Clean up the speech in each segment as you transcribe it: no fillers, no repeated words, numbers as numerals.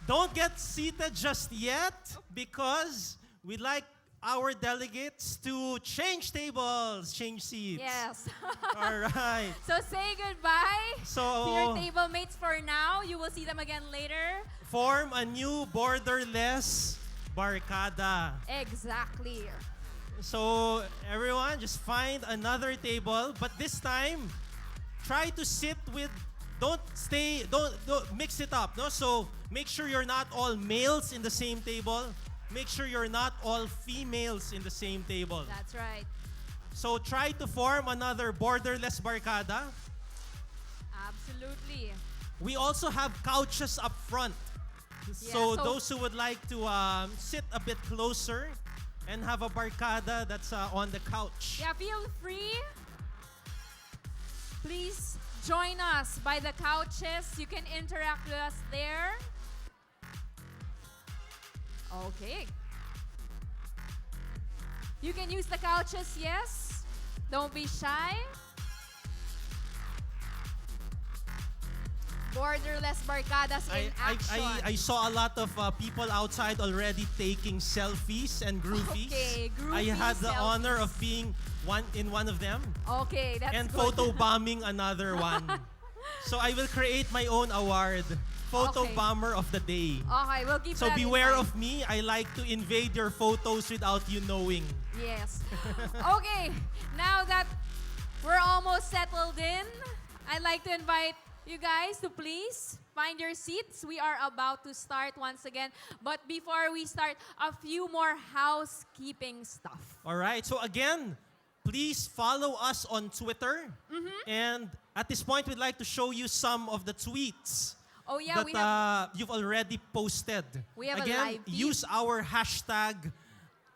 Don't get seated just yet because we'd like our delegates to change tables, change seats. Yes. All right. So say goodbye to your So table mates for now. You will see them again later. form a new borderless barkada. Exactly. So everyone, just find another table, but this time, try to sit with. Don't mix it up. No, so make sure you're not all males in the same table. Make sure you're not all females in the same table. That's right. So try to form another borderless barkada. Absolutely. We also have couches up front. So so- those who would like to sit a bit closer and have a barkada that's on the couch. Yeah, feel free. Please join us by the couches. You can interact with us there. Okay. You can use the couches, yes. Don't be shy. Borderless barkadas in action. I saw a lot of people outside already taking selfies and groofies. Okay, I had the selfies. honor of being one of them Okay, that's and good. photo bombing another one. So I will create my own award, Photo Okay. Bomber of the Day. Okay, we'll keep So that in beware mind. of me. I like to invade your photos without you knowing. Yes. Okay, now that we're almost settled in, I'd like to invite you guys to please find your seats. We are about to start once again. But before we start, a few more housekeeping stuff. All right. So again, please follow us on Twitter. And at this point, we'd like to show you some of the tweets Oh yeah, that you've already posted. We have a again, live feed. use our hashtag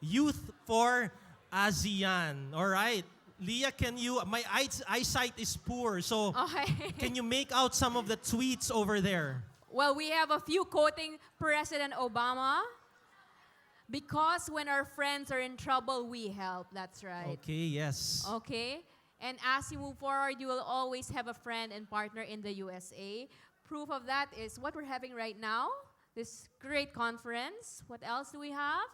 Youth for Asean. All right. Leah, can you? My eyesight is poor, so Okay. can you make out some of the tweets over there? Well, we have a few quoting President Obama. Because when our friends are in trouble, we help. That's right. Okay, yes. Okay? And as you move forward, you will always have a friend and partner in the USA. Proof of that is what we're having right now, this great conference. What else do we have?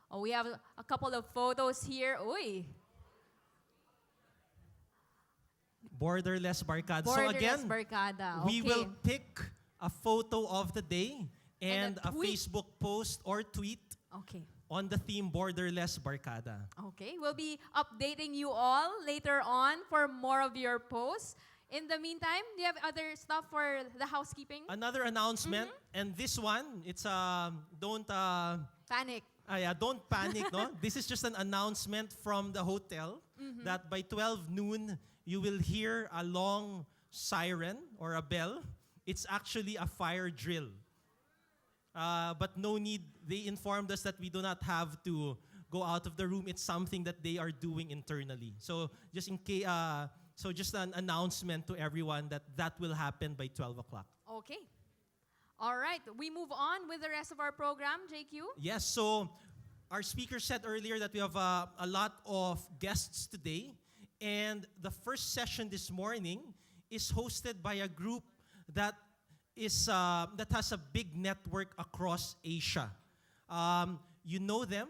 Oh, we have a couple of photos here. Uy, Borderless barkada. So borderless again, barkada. we Okay. will pick a photo of the day and a a tweet. Facebook post or tweet Okay. on the theme Borderless Barkada. Okay, we'll be updating you all later on for more of your posts. In the meantime, do you have other stuff for the housekeeping? Another announcement, and this one, it's don't Panic. don't panic, no. This is just an announcement from the hotel that by 12 noon you will hear a long siren or a bell. It's actually a fire drill. But no need. They informed us that we do not have to go out of the room. It's something that they are doing internally. So just in case, so just an announcement to everyone that that will happen by 12 o'clock. Okay. All right, we move on with the rest of our program, JQ. Yes. So our speaker said earlier that we have a lot of guests today, and the first session this morning is hosted by a group that that has a big network across Asia. You know them.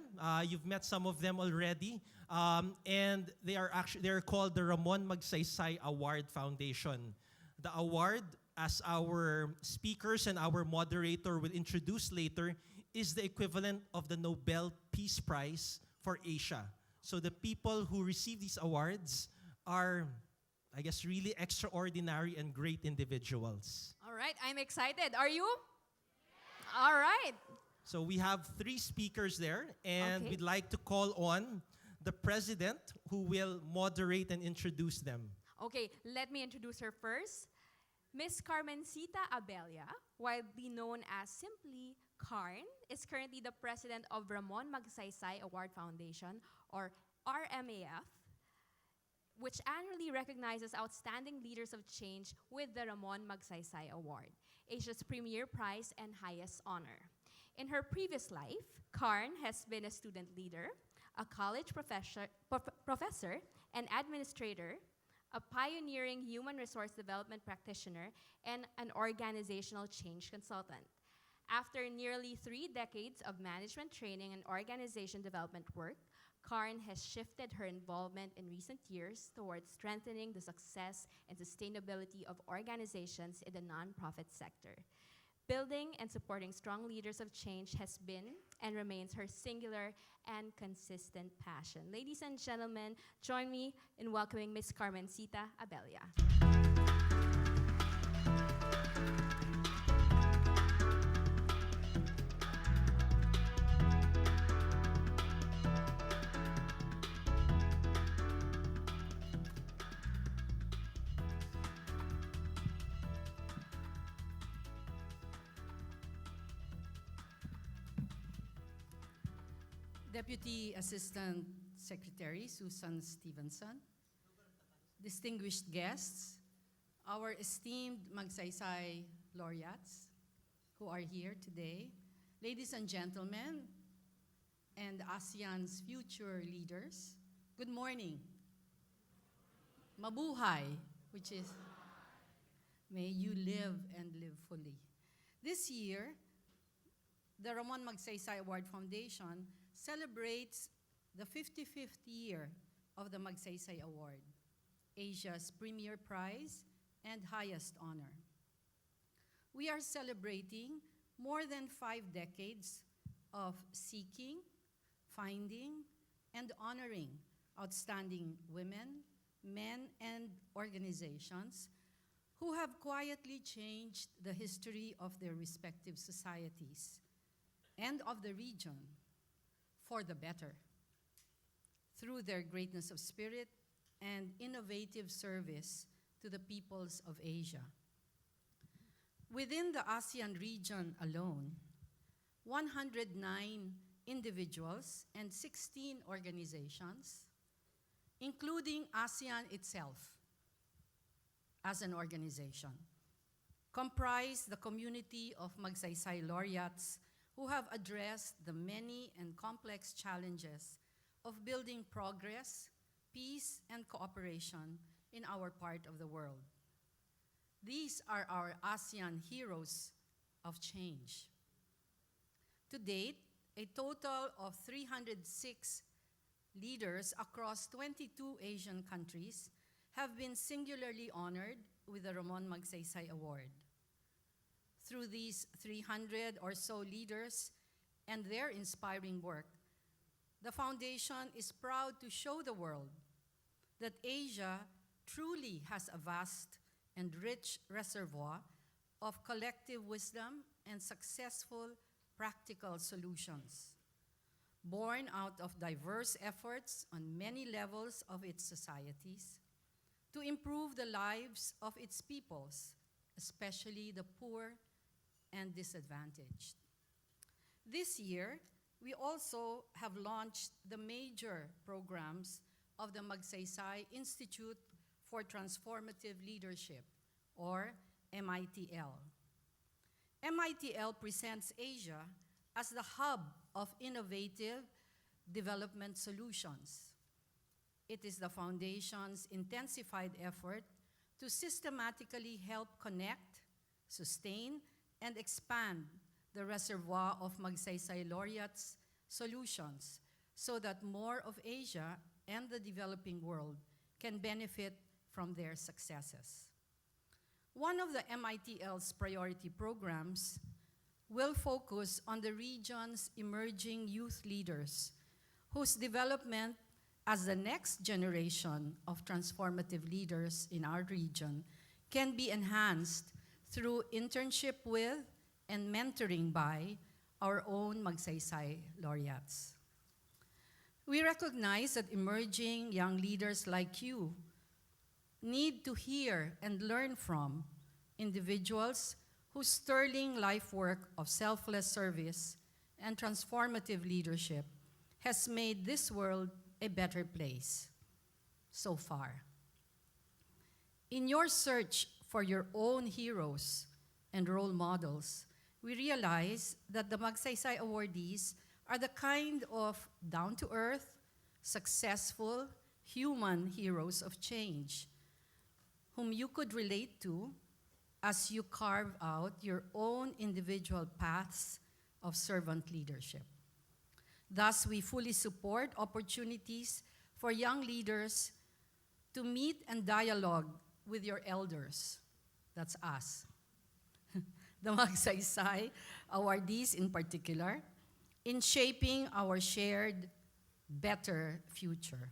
You've met some of them already, and they're called the Ramon Magsaysay Award Foundation. The award, as our speakers and our moderator will introduce later, is the equivalent of the Nobel Peace Prize for Asia. So the people who receive these awards are, I guess, really extraordinary and great individuals. All right, I'm excited. Are you? All right. So we have 3 speakers there, and Okay. we'd like to call on the president who will moderate and introduce them. Okay, let me introduce her first. Miss Carmencita Abella, widely known as simply Carn, is currently the president of Ramon Magsaysay Award Foundation, or RMAF, which annually recognizes outstanding leaders of change with the Ramon Magsaysay Award, Asia's premier prize and highest honor. In her previous life, Carn has been a student leader, a college professor and administrator, a pioneering human resource development practitioner, and an organizational change consultant. After nearly 3 decades of management training and organization development work, Karen has shifted her involvement in recent years towards strengthening the success and sustainability of organizations in the nonprofit sector. Building and supporting strong leaders of change has been and remains her singular and consistent passion. Ladies and gentlemen, join me in welcoming Ms. Carmencita Abella. Deputy Assistant Secretary Susan Stevenson, distinguished guests, our esteemed Magsaysay laureates who are here today, ladies and gentlemen, and ASEAN's future leaders, good morning. Mabuhay, which is may you live and live fully. This year, the Ramon Magsaysay Award Foundation celebrates the 55th year of the Magsaysay Award, Asia's premier prize and highest honor. We are celebrating more than 5 decades of seeking, finding, and honoring outstanding women, men, and organizations who have quietly changed the history of their respective societies and of the region for the better through their greatness of spirit and innovative service to the peoples of Asia. Within the ASEAN region alone, 109 individuals and 16 organizations, including ASEAN itself as an organization, comprise the community of Magsaysay laureates who have addressed the many and complex challenges of building progress, peace, and cooperation in our part of the world. These are our ASEAN heroes of change. To date, a total of 306 leaders across 22 Asian countries have been singularly honored with the Ramon Magsaysay Award. Through these 300 or so leaders and their inspiring work, the Foundation is proud to show the world that Asia truly has a vast and rich reservoir of collective wisdom and successful practical solutions, born out of diverse efforts on many levels of its societies to improve the lives of its peoples, especially the poor and disadvantaged. This year, we also have launched the major programs of the Magsaysay Institute for Transformative Leadership, or MITL. MITL presents Asia as the hub of innovative development solutions. It is the Foundation's intensified effort to systematically help connect, sustain, and expand the reservoir of Magsaysay laureates' solutions so that more of Asia and the developing world can benefit from their successes. One of the MITL's priority programs will focus on the region's emerging youth leaders whose development as the next generation of transformative leaders in our region can be enhanced through internship with and mentoring by our own Magsaysay laureates. We recognize that emerging young leaders like you need to hear and learn from individuals whose sterling life work of selfless service and transformative leadership has made this world a better place so far. In your search for your own heroes and role models, we realize that the Magsaysay awardees are the kind of down-to-earth, successful, human heroes of change whom you could relate to as you carve out your own individual paths of servant leadership. Thus, we fully support opportunities for young leaders to meet and dialogue with your elders. That's us. The Magsaysay awardees in particular, in shaping our shared, better future.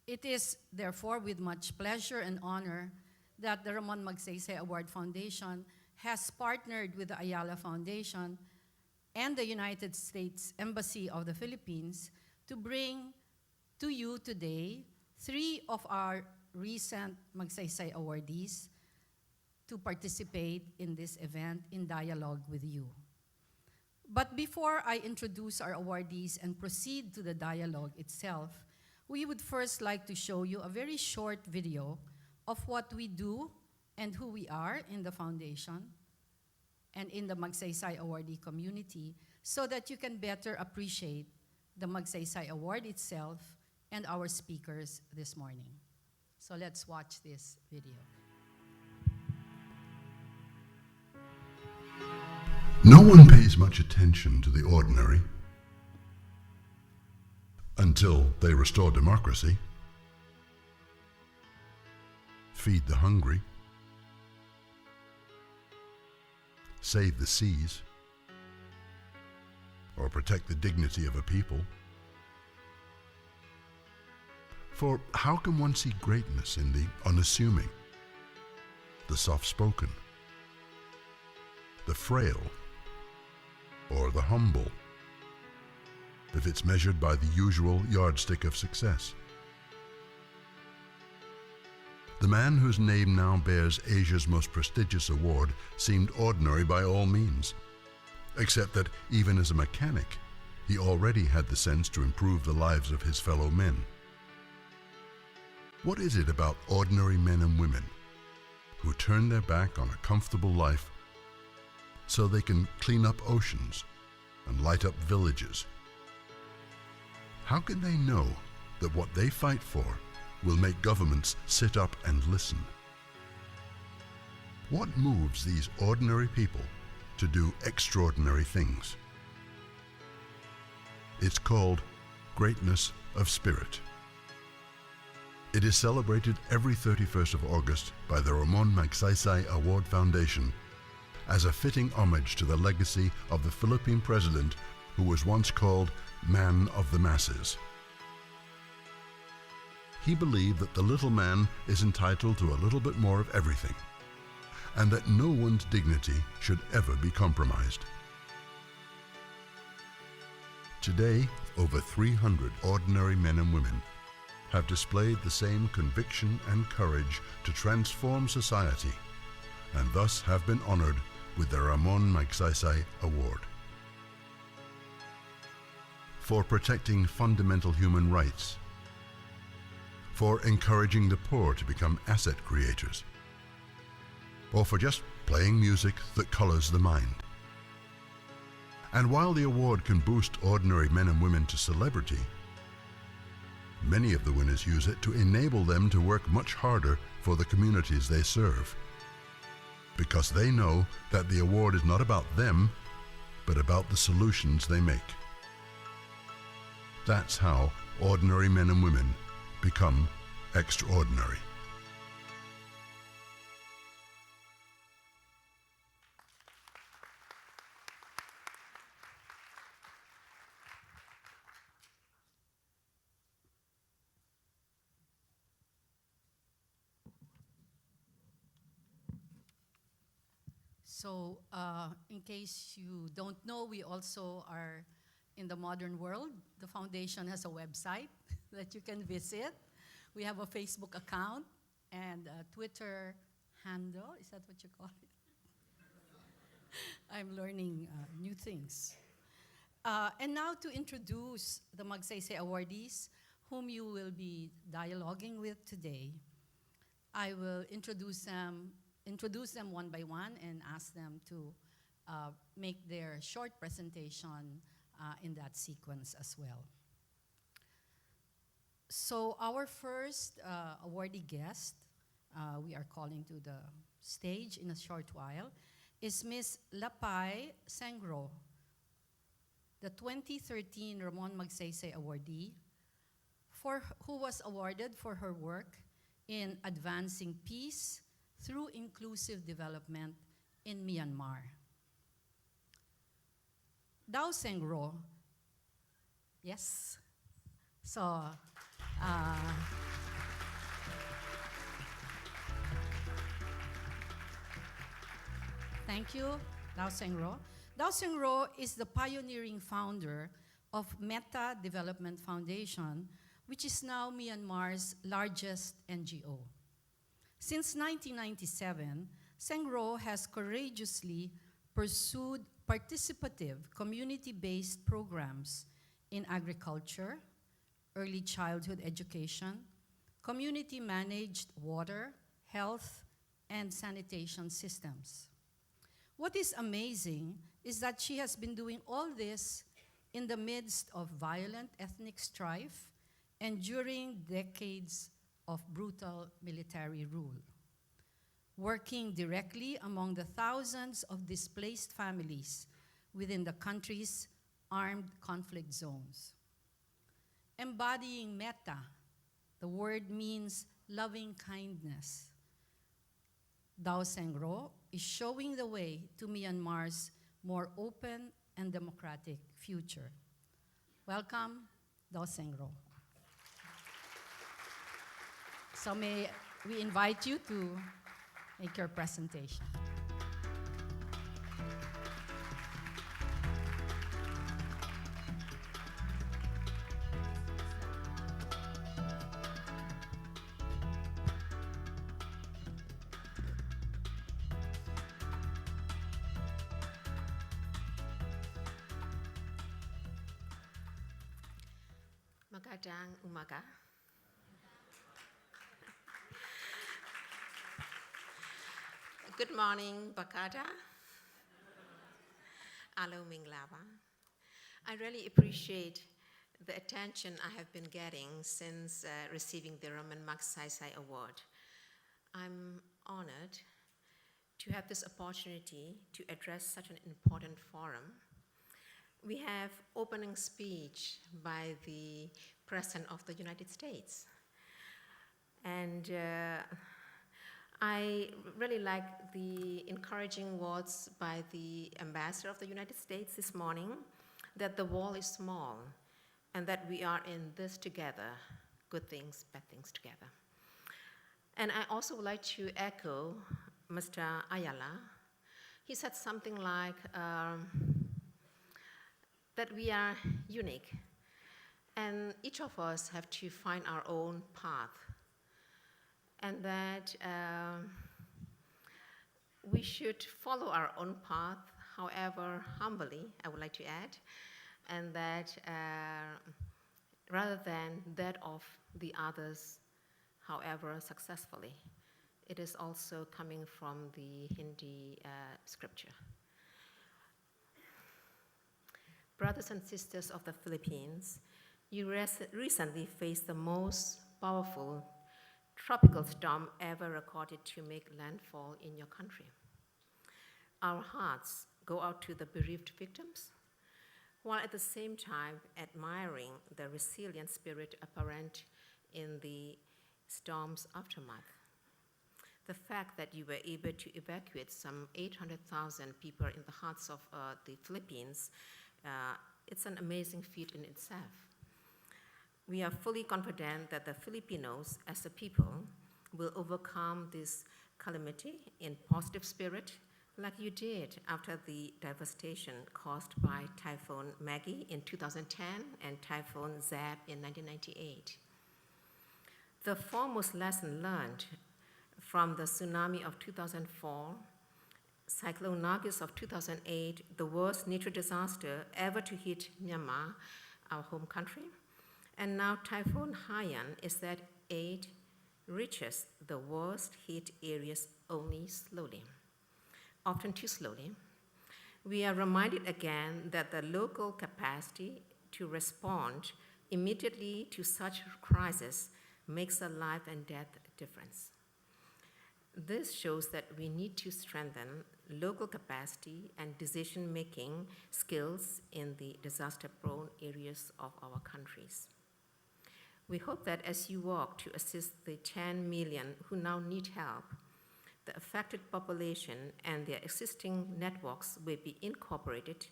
It is, therefore, with much pleasure and honor that the Ramon Magsaysay Award Foundation has partnered with the Ayala Foundation and the United States Embassy of the Philippines to bring to you today 3 of our recent Magsaysay awardees to participate in this event in dialogue with you. But before I introduce our awardees and proceed to the dialogue itself, we would first like to show you a very short video of what we do and who we are in the foundation and in the Magsaysay awardee community so that you can better appreciate the Magsaysay Award itself and our speakers this morning. So let's watch this video. No one pays much attention to the ordinary until they restore democracy, feed the hungry, save the seas, or protect the dignity of a people. For how can one see greatness in the unassuming, the soft-spoken, the frail, or the humble, if it's measured by the usual yardstick of success? The man whose name now bears Asia's most prestigious award seemed ordinary by all means, except that even as a mechanic, he already had the sense to improve the lives of his fellow men. What is it about ordinary men and women who turn their back on a comfortable life so they can clean up oceans and light up villages? How can they know that what they fight for will make governments sit up and listen? What moves these ordinary people to do extraordinary things? It's called greatness of spirit. It is celebrated every 31st of August by the Ramon Magsaysay Award Foundation as a fitting homage to the legacy of the Philippine president who was once called Man of the Masses. He believed that the little man is entitled to a little bit more of everything, and that no one's dignity should ever be compromised. Today, over 300 ordinary men and women have displayed the same conviction and courage to transform society, and thus have been honored with the Ramon Magsaysay Award. For protecting fundamental human rights, for encouraging the poor to become asset creators, or for just playing music that colors the mind. And while the award can boost ordinary men and women to celebrity, many of the winners use it to enable them to work much harder for the communities they serve, because they know that the award is not about them, but about the solutions they make. That's how ordinary men and women become extraordinary. So, in case you don't know, we also are in the modern world. The foundation has a website that you can visit. We have a Facebook account and a Twitter handle. Is that what you call it? I'm learning new things. And now to introduce the Magsaysay awardees, whom you will be dialoguing with today. I will introduce them one by one and ask them to make their short presentation in that sequence as well. So our first awardee guest we are calling to the stage in a short while, is Ms. Lapay Sengro, the 2013 Ramon Magsaysay awardee, who was awarded for her work in advancing peace through inclusive development in Myanmar. Dao Sengro, yes. So, thank you, Dao Sengro. Dao Sengro is the pioneering founder of Meta Development Foundation, which is now Myanmar's largest NGO. Since 1997, Sengro has courageously pursued participative, community-based programs in agriculture, early childhood education, community-managed water, health, and sanitation systems. What is amazing is that she has been doing all this in the midst of violent ethnic strife and during decades of brutal military rule, working directly among the thousands of displaced families within the country's armed conflict zones. Embodying metta, the word means loving kindness. Dao Sengro is showing the way to Myanmar's more open and democratic future. Welcome, Dao Sengro. So may we invite you to make your presentation. Magandang umaga. Good morning, Bakada. Alo Minglaba. I really appreciate the attention I have been getting since receiving the Ramon Magsaysay Award. I'm honored to have this opportunity to address such an important forum. We have opening speech by the President of the United States. And I really like the encouraging words by the Ambassador of the United States this morning, that the wall is small and that we are in this together, good things, bad things together. And I also would like to echo Mr. Ayala. He said something like, that we are unique, and each of us have to find our own path, and that we should follow our own path, however humbly, I would like to add, and that rather than that of the others, however successfully. It is also coming from the Hindi scripture. Brothers and sisters of the Philippines, you recently faced the most powerful tropical storm ever recorded to make landfall in your country. Our hearts go out to the bereaved victims, while at the same time admiring the resilient spirit apparent in the storm's aftermath. The fact that you were able to evacuate some 800,000 people in the hearts of the Philippines, it's an amazing feat in itself. We are fully confident that the Filipinos, as a people, will overcome this calamity in positive spirit, like you did after the devastation caused by Typhoon Maggie in 2010 and Typhoon Zab in 1998. The foremost lesson learned from the tsunami of 2004, Cyclone Nargis of 2008, the worst natural disaster ever to hit Myanmar, our home country, and now Typhoon Haiyan, is that aid reaches the worst hit areas only slowly, often too slowly. We are reminded again that the local capacity to respond immediately to such crisis makes a life and death difference. This shows that we need to strengthen local capacity and decision-making skills in the disaster-prone areas of our countries. We hope that as you work to assist the 10 million who now need help, the affected population and their existing networks will be incorporated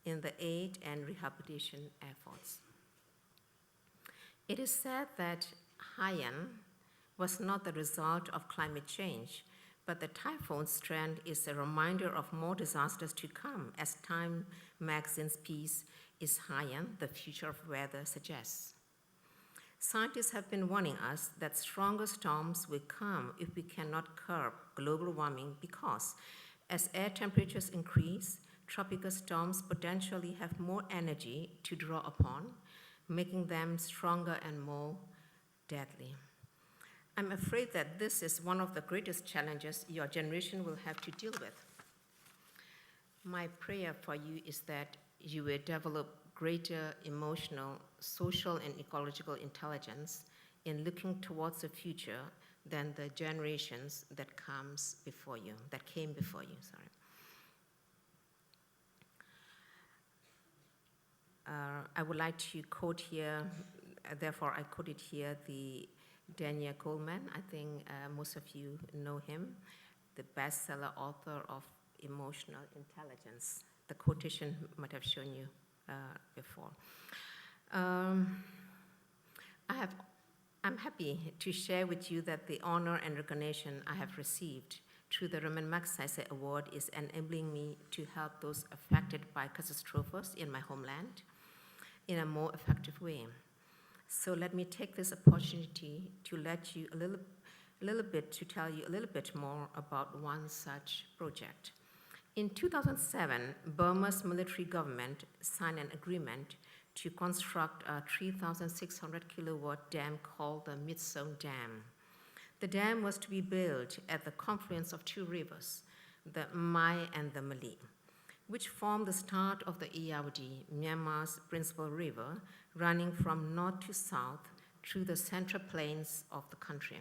in the aid and rehabilitation efforts. It is said that Haiyan was not the result of climate change, but the typhoon's trend is a reminder of more disasters to come, as Time magazine's piece, "Is Haiyan the Future of Weather?" suggests. Scientists have been warning us that stronger storms will come if we cannot curb global warming because, as air temperatures increase, tropical storms potentially have more energy to draw upon, making them stronger and more deadly. I'm afraid that this is one of the greatest challenges your generation will have to deal with. My prayer for you is that you will develop greater emotional, social, and ecological intelligence in looking towards the future than the generations that came before you. I would like to quote here, therefore I quoted here the Daniel Goleman. I think most of you know him, the bestseller author of Emotional Intelligence. The quotation might have shown you before. I'm happy to share with you that the honor and recognition I have received through the Raman Magsaysay Award is enabling me to help those affected by catastrophes in my homeland in a more effective way. So let me take this opportunity to let you to tell you a little bit more about one such project. In 2007, Burma's military government signed an agreement to construct a 3,600 kilowatt dam called the Myitsone Dam. The dam was to be built at the confluence of two rivers, the Mai and the Mali, which form the start of the Irrawaddy, Myanmar's principal river, running from north to south through the central plains of the country.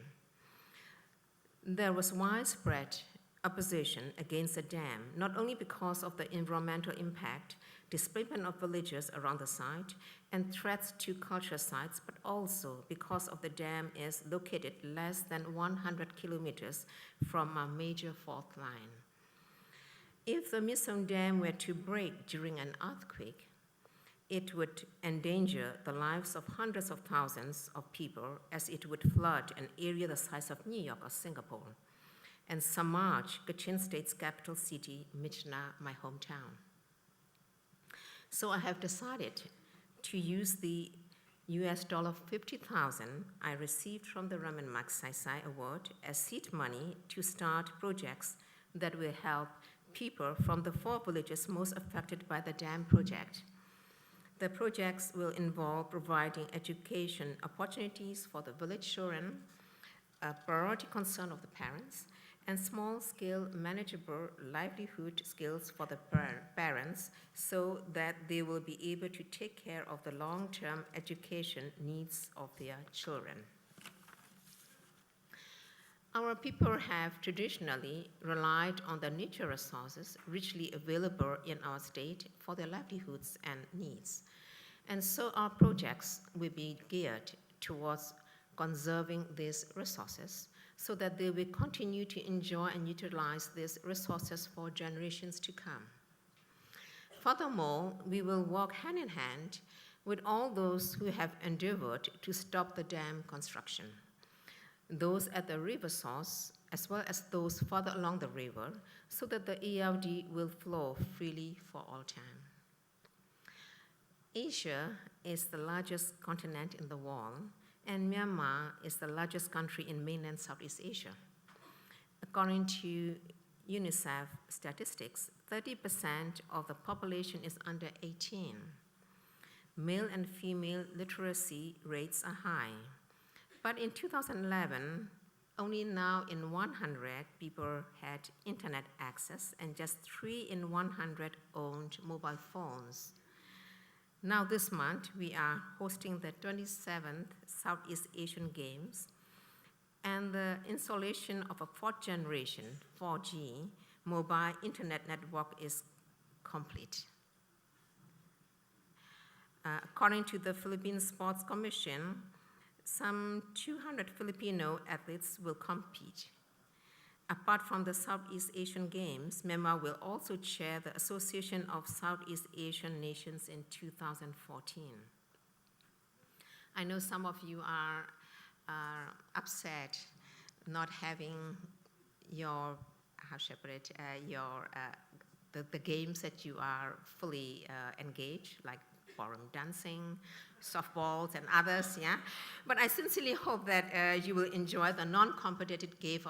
There was widespread opposition against the dam, not only because of the environmental impact, displacement of villagers around the site, and threats to cultural sites, but also because of the dam is located less than 100 kilometers from a major fault line. If the Myitsone Dam were to break during an earthquake, it would endanger the lives of hundreds of thousands of people, as it would flood an area the size of New York or Singapore and submerge Kachin State's capital city, Myitkyina, my hometown. So I have decided to use the US $50,000 I received from the Raman Magsaysay Award as seed money to start projects that will help people from the 4 villages most affected by the dam project. The projects will involve providing education opportunities for the village children, a priority concern of the parents, and small-scale manageable livelihood skills for the parents so that they will be able to take care of the long-term education needs of their children. Our people have traditionally relied on the nature resources richly available in our state for their livelihoods and needs. And so our projects will be geared towards conserving these resources so that they will continue to enjoy and utilize these resources for generations to come. Furthermore, we will work hand in hand with all those who have endeavored to stop the dam construction, those at the river source, as well as those further along the river, so that the Irrawaddy will flow freely for all time. Asia is the largest continent in the world, and Myanmar is the largest country in mainland Southeast Asia. According to UNICEF statistics, 30% of the population is under 18. Male and female literacy rates are high. But in 2011, only now in 100 people had internet access, and just 3 in 100 owned mobile phones. Now this month, we are hosting the 27th Southeast Asian Games, and the installation of a fourth generation 4G mobile internet network is complete. According to the Philippine Sports Commission, some 200 Filipino athletes will compete. Apart from the Southeast Asian Games, Myanmar will also chair the Association of Southeast Asian Nations in 2014. I know some of you are upset not having your, how should I put it, the games that you are fully engaged, like ballroom dancing, softballs, and others, yeah? But I sincerely hope that you will enjoy the non-competitive game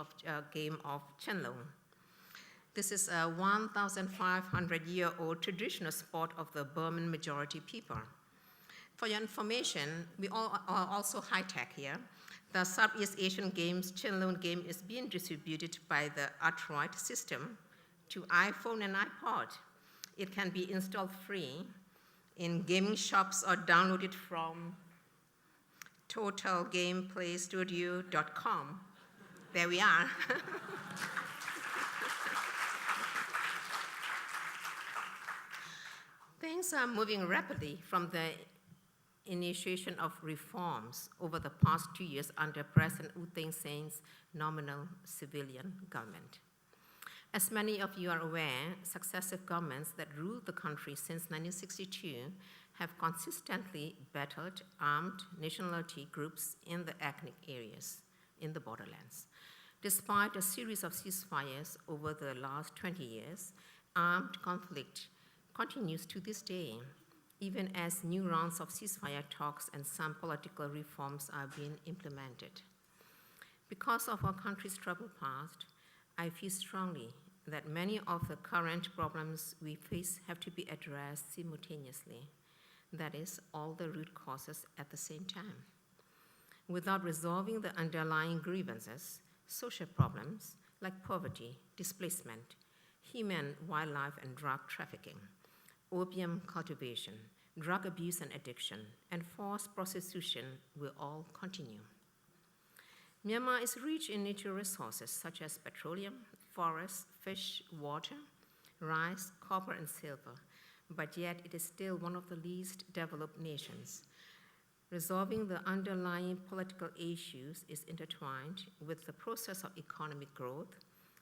of Chenlong. This is a 1,500-year-old traditional sport of the Burman majority people. For your information, we all are also high-tech here. The Southeast Asian Games Chenlong game is being distributed by the Android system to iPhone and iPod. It can be installed free in gaming shops or downloaded from totalgameplaystudio.com. There we are. Things are moving rapidly from the initiation of reforms over the past 2 years under President U Thein Sein's nominal civilian government. As many of you are aware, successive governments that ruled the country since 1962 have consistently battled armed nationality groups in the ethnic areas in the borderlands. Despite a series of ceasefires over the last 20 years, armed conflict continues to this day, even as new rounds of ceasefire talks and some political reforms are being implemented. Because of our country's troubled past, I feel strongly that many of the current problems we face have to be addressed simultaneously. That is, all the root causes at the same time. Without resolving the underlying grievances, social problems like poverty, displacement, human, wildlife, and drug trafficking, opium cultivation, drug abuse and addiction, and forced prostitution will all continue. Myanmar is rich in natural resources such as petroleum, forests, fish, water, rice, copper, and silver, but yet it is still one of the least developed nations. Resolving the underlying political issues is intertwined with the process of economic growth,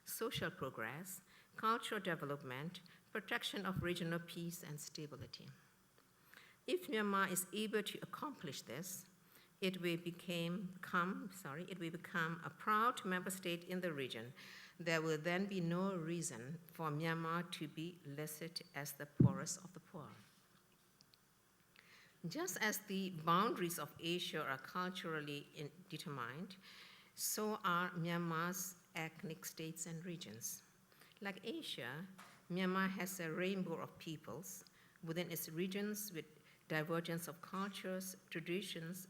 social progress, cultural development, protection of regional peace and stability. If Myanmar is able to accomplish this, it will become a proud member state in the region. There will then be no reason for Myanmar to be listed as the poorest of the poor. Just as the boundaries of Asia are culturally determined, so are Myanmar's ethnic states and regions. Like Asia, Myanmar has a rainbow of peoples within its regions with divergence of cultures, traditions,